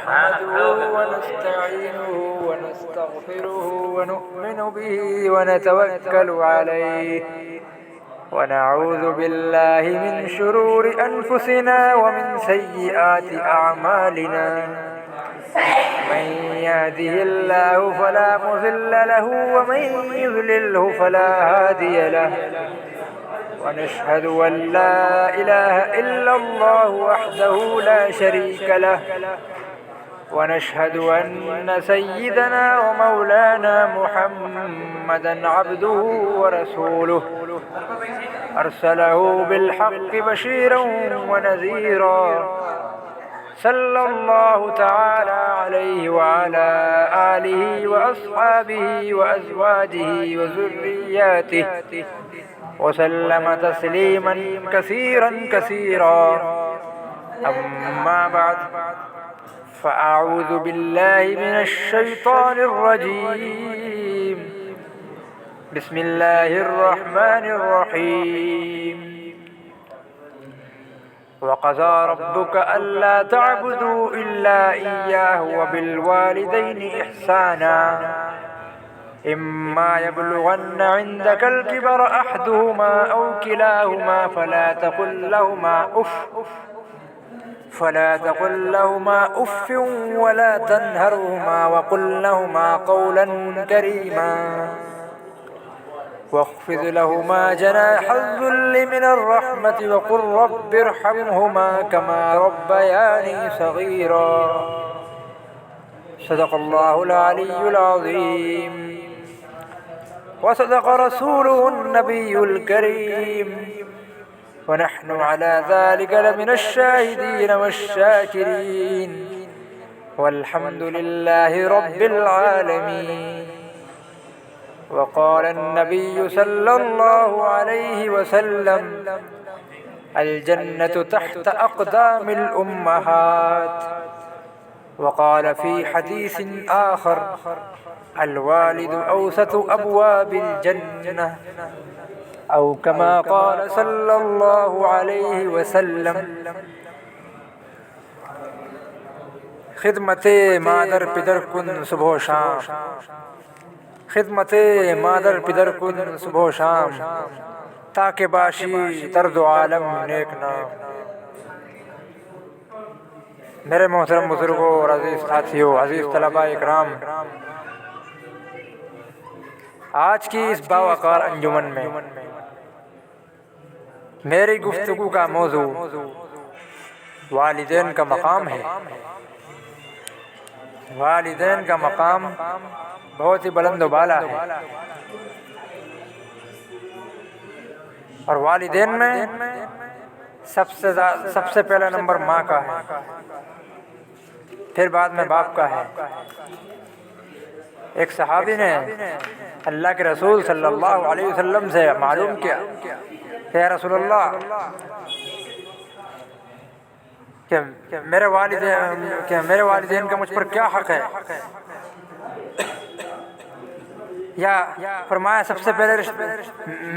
نحمده ونستعينه ونستغفره ونؤمن به ونتوكل عليه ونعوذ بالله من شرور أنفسنا ومن سيئات أعمالنا من يهده الله فلا مضل له ومن يضلله فلا هادي له ونشهد أن لا إله إلا الله وحده لا شريك له ونشهد أن سيدنا ومولانا محمدا عبده ورسوله أرسله بالحق بشيرا ونذيرا صلى الله تعالى عليه وعلى آله وأصحابه وأزواجه وذرياته وسلم تسليما كثيرا كثيرا. أما بعد فأعوذ بالله من الشيطان الرجيم. بسم الله الرحمن الرحيم. وقضى ربك ألا تعبدوا إلا إياه وبالوالدين إحسانا إما يبلغن عندك الكبر أحدهما أو كلاهما فلا تقل لهما أف ولا تنهرهما وقل لهما قولا كريما واخفض لهما جناح الذل من الرحمة وقل رب ارحمهما كما ربياني صغيرا. صدق الله العلي العظيم وصدق رسوله النبي الكريم ونحن على ذلك لمن الشاهدين والشاكرين والحمد لله رب العالمين. وقال النبي صلى الله عليه وسلم الجنة تحت أقدام الأمهات. وقال في حديث آخر الوالد أوسط أبواب الجنة أو كما قال صلى الله عليه وسلم. خدمت مادر پدر کن صبح و شام، خدمت مادر پدر کن صبح و شام تاکہ باشی درد و عالم نیک نام. میرے محترم بزرگوں اور عزیز ساتھیوں، عزیز طلباء اکرام، آج کی اس باوقار انجمن میں میری گفتگو کا موضوع والدین کا مقام ہے. والدین کا مقام بہت ہی بلند و بالا ہے، اور والدین میں سب سے پہلا نمبر ماں کا ہے، پھر بعد میں باپ کا ہے. ایک صحابی نے اللہ کے رسول صلی اللہ علیہ وسلم سے معلوم کیا کہ یا رسول اللہ کہ میرے والدین کا مجھ پر کیا حق ہے؟ یا فرمایا سب سے پہلے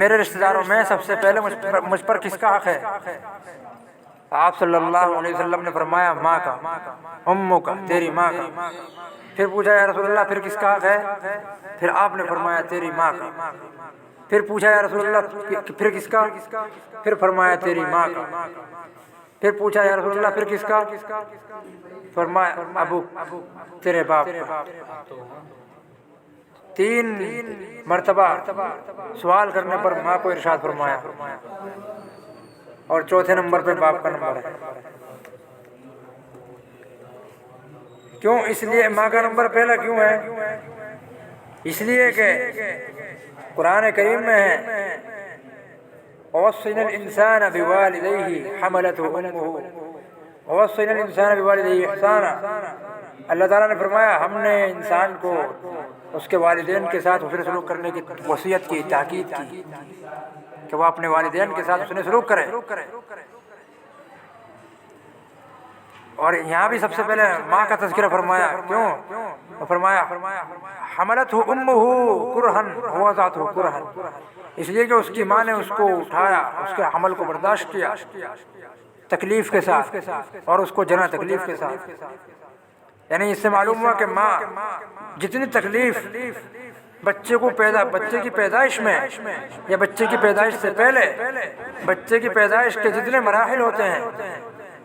میرے رشتہ داروں میں سب سے پہلے مجھ پر کس کا حق ہے؟ آپ صلی اللہ علیہ وسلم نے فرمایا ماں کا، امو کا، تیری ماں کا. پھر پوچھا یا رسول اللہ پھر کس کا حق ہے؟ پھر آپ نے فرمایا تیری ماں کا. پھر پوچھا یا رسول اللہ پھر کس کا؟ پھر فرمایا تیری ماں کا. پھر پوچھا یا رسول اللہ پھر کس کا؟ فرمایا ابو، تیرے باپ کا. 3 مرتبہ سوال کرنے پر ماں کو ارشاد فرمایا، اور چوتھے نمبر پہ باپ کا نمبر ہے. کیوں؟ اس لیے ماں کا نمبر پہلا کیوں ہے؟ اس لیے کہ قرآن کریم میں ہے وَوَصَّيْنَا الْإِنسَانَ بِوَالِدَيْهِ حَمَلَتْهُ أُمُّهُ وَوَصَّيْنَا الْإِنسَانَ بِوَالِدَيْهِ إِحْسَانًا. اللہ تعالیٰ نے فرمایا ہم نے انسان کو اس کے والدین کے ساتھ حسن سلوک کرنے کی وصیت کی، تاکید کی کہ وہ اپنے والدین کے ساتھ حسن سلوک کرے. اور یہاں بھی سب سے پہلے ماں کا تذکرہ فرمایا. کیوں؟ فرمایا حملتہ امہ کرہن ووضعتہ کرہن، اس لیے کہ اس کی ماں نے اس کو اٹھایا، اس کے حمل کو برداشت کیا تکلیف کے ساتھ، اور اس کو جنا تکلیف کے ساتھ. یعنی اس سے معلوم ہوا کہ ماں جتنی تکلیف بچے کی پیدائش میں یا بچے کی پیدائش سے پہلے بچے کی پیدائش کے جتنے مراحل ہوتے ہیں،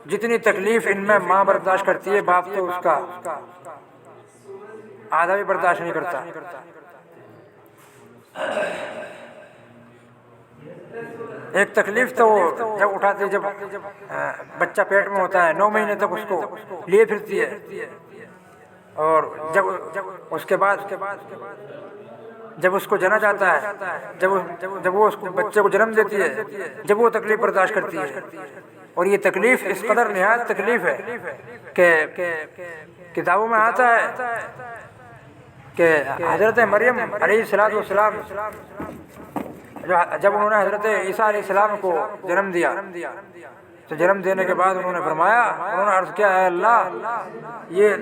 جتنی تکلیف ان میں ماں برداشت کرتی ہے، باپ تو اس کا آدھا بھی برداشت نہیں کرتا۔ ایک تکلیف تو جب اٹھاتے جب بچہ پیٹ میں ہوتا ہے 9 مہینے تک اس کو لیے پھرتی ہے، اور جب اس کے بعد جب اس کو جنا جاتا ہے، جب وہ اس کو بچے کو جنم دیتی ہے، جب وہ تکلیف برداشت کرتی ہے، اور یہ تکلیف اس قدر نہایت تکلیف ہے کہ کتابوں میں آتا ہے کہ حضرت مریم علیہ السلام جب انہوں نے حضرت عیسیٰ علیہ السلام کو جنم دیا تو جنم دینے کے بعد انہوں نے فرمایا، انہوں نے عرض کیا، اے اللہ یہ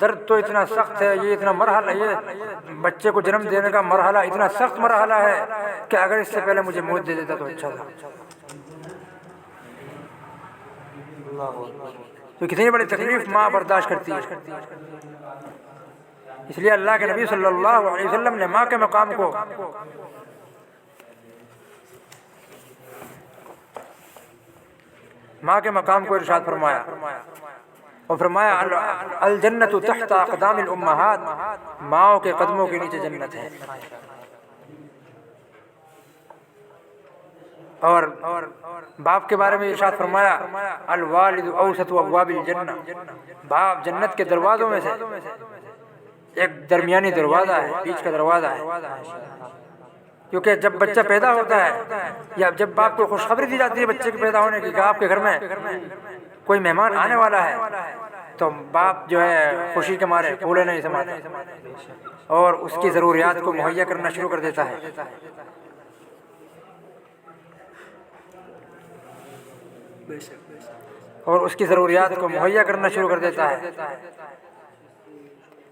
درد تو اتنا سخت ہے، یہ اتنا مرحلہ، یہ بچے کو جنم دینے کا مرحلہ اتنا سخت مرحلہ ہے کہ اگر اس سے پہلے مجھے موت دے دیتا تو اچھا تھا۔ تو کتنی بڑی تکلیف ماں برداشت کرتی ہے، اس لیے اللہ کے نبی صلی اللہ علیہ وسلم نے ماں کے مقام کو ارشاد فرمایا، اور فرمایا الجنت تحت اقدام الامہات، ماؤں کے قدموں کے نیچے جنت ہے۔ اور باپ کے بارے میں ارشاد فرمایا الوالد اوسط ابواب الجنہ، باپ جنت کے دروازوں میں سے ایک درمیانی دروازہ ہے، بیچ کا دروازہ ہے، کیونکہ جب بچہ پیدا ہوتا ہے یا جب باپ کو خوشخبری دی جاتی ہے بچے کے پیدا ہونے کی کہ آپ کے گھر میں کوئی مہمان آنے والا ہے، تو باپ جو ہے خوشی کے مارے پھولے نہیں سماتا اور اس کی ضروریات کو مہیا کرنا شروع کر دیتا ہے۔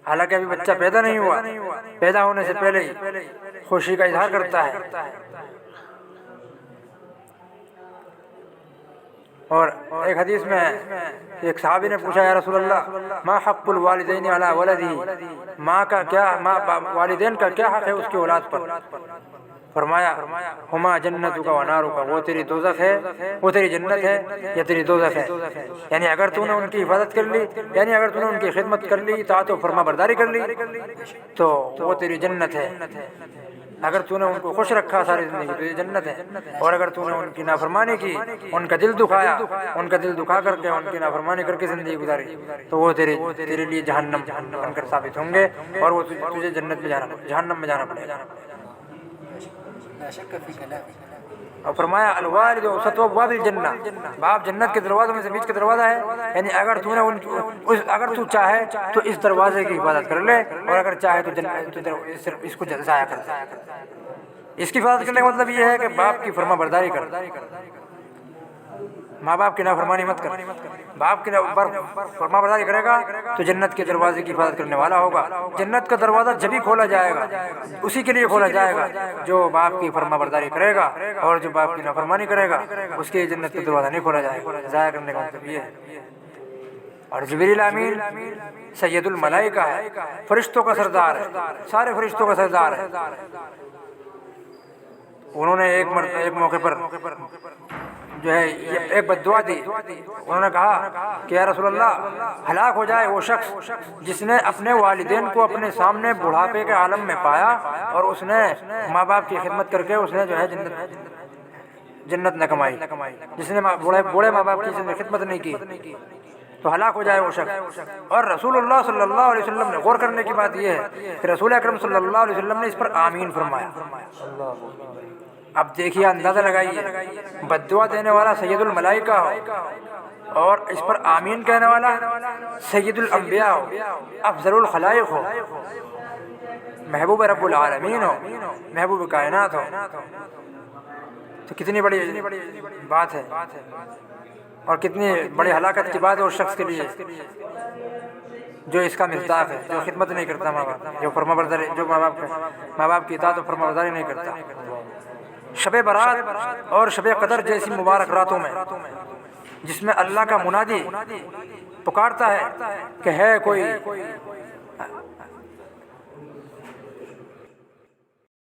حالانکہ ابھی بچہ پیدا نہیں ہوا، پیدا ہونے سے پہلے ہی خوشی کا اظہار کرتا ہے۔ اور ایک حدیث میں ایک صحابی نے پوچھا، یا رسول اللہ ما حق الوالدین علی ولدہ، والدین کا کیا حق ہے اس کی اولاد پر؟ فرمایا ہما جنتک و نارک، وہ تیری دوزخ ہے، وہ تیری جنت ہے یا تیری دوزخ ہے، یعنی اگر تو نے ان کی حفاظت کر لی، یعنی اگر تو نے ان کی خدمت کر لی، اطاعت و فرما برداری کر لی تو وہ تیری جنت ہے، اگر تو نے ان کو خوش رکھا ساری زندگی تو یہ جنت ہے، اور اگر تو نے ان کی نافرمانی کی، ان کا دل دکھایا، ان کا دل دکھا کر کے ان کی نافرمانی کر کے زندگی گزاری تو وہ تیرے لیے جہنم بن کر ثابت ہوں گے، اور وہ تجھے جہنم میں جانا پڑے گا۔ اور فرمایا الوالد اوسط ابواب الجنہ، باپ جنت کے دروازوں میں سے بیچ کا دروازہ ہے، یعنی اگر تو چاہے تو اس دروازے کی حفاظت کر لے، اور اگر چاہے تو اس کو ضائع کر دے۔ اس کی حفاظت کرنے کا مطلب یہ ہے کہ باپ کی فرما برداری کر، ماں باپ کی نافرمانی مت کر۔ باپ کی فرما برداری کرے گا تو جنت کے دروازے کی حفاظت کرنے والا ہوگا۔ جنت کا دروازہ جبھی کھولا جائے گا، اسی کے لیے کھولا جائے گا جو باپ کی فرما برداری کرے گا، اور جو باپ کی نافرمانی کرے گا اس کے جنت کا دروازہ نہیں کھولا جائے گا۔ ضائع کرنے کا مطلب یہ ہے۔ اور جبریل امین سید الملائکہ ہے، فرشتوں کا سردار ہے، سارے فرشتوں کا سردار ہے۔ انہوں نے ایک موقع پر جو ہے ایک بد دعا دی، انہوں نے کہا کہ یا رسول اللہ ہلاک ہو جائے وہ شخص جس نے اپنے والدین کو اپنے سامنے بڑھاپے کے عالم میں پایا اور اس نے ماں باپ کی خدمت کر کے اس نے جو ہے جنت نہ کمائی، جس نے بوڑھے ماں باپ کی خدمت نہیں کی تو ہلاک ہو جائے وہ شخص۔ اور رسول اللہ صلی اللہ علیہ وسلم نے غور کرنے کی بات یہ ہے کہ رسول اکرم صلی اللہ علیہ وسلم نے اس پر آمین فرمایا۔ اب دیکھیے، اندازہ لگائیے، بد دعا دینے والا سید الملائکہ ہو اور اس پر آمین کہنے والا سید الانبیاء ہو، افضل الخلائق ہو، محبوب رب العالمین ہو، محبوب کائنات ہو، تو کتنی بڑی بات ہے اور کتنی بڑی ہلاکت کی بات ہے اس شخص کے لیے جو اس کا مصداق ہے، جو خدمت نہیں کرتا ماں باپ، جو فرما برداری، جو ماں باپ کی اطاعت و فرما برداری نہیں کرتا۔ شب برات اور شب قدر جیسی مبارک راتوں میں جس میں اللہ کا منادی پکارتا ہے کہ ہے کوئی